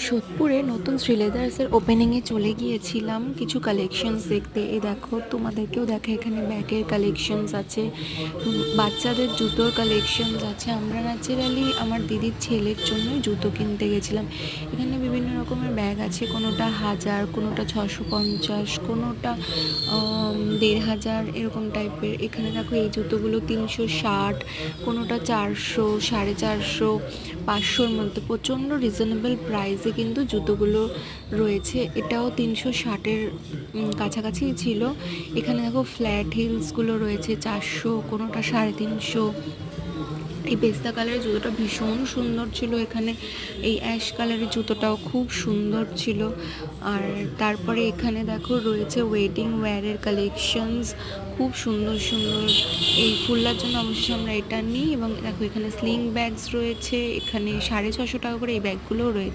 সোদপুরে নতুন শ্রীলেদার্সের ওপেনিংয়ে চলে গিয়েছিলাম কিছু কালেকশনস দেখতে। এই দেখো, তোমাদেরকেও দেখে, এখানে ব্যাগের কালেকশনস আছে, বাচ্চাদের জুতোর কালেকশনস আছে। আমরা ন্যাচারালি আমার দিদির ছেলের জন্যই জুতো কিনতে গেছিলাম। এখানে বিভিন্ন রকমের ব্যাগ আছে, কোনোটা 1000, কোনোটা 650, কোনোটা 1500 এরকম টাইপের। এখানে দেখো এই জুতোগুলো 360, কোনোটা 400, 450, 500-র মধ্যে প্রচণ্ড রিজনেবল প্রাইসে কিন্তু জুতোগুলো রয়েছে। এটাও 360-এর কাছাকাছিই ছিল। এখানে দেখো ফ্ল্যাট হিলসগুলো রয়েছে 400, কোনোটা 350। এই পেস্তা কালারের জুতোটা ভীষণ সুন্দর ছিল। এখানে এই অ্যাশ কালারের জুতোটাও খুব সুন্দর ছিল। আর তারপরে এখানে দেখো রয়েছে ওয়েডিং ওয়্যারের কালেকশনস, খুব সুন্দর সুন্দর। এই ফুললার জন্য অবশ্যই আমরা এটা নিই। এবং দেখো এখানে স্লিং ব্যাগস রয়েছে, এখানে 650 টাকা করে এই ব্যাগগুলোও রয়েছে।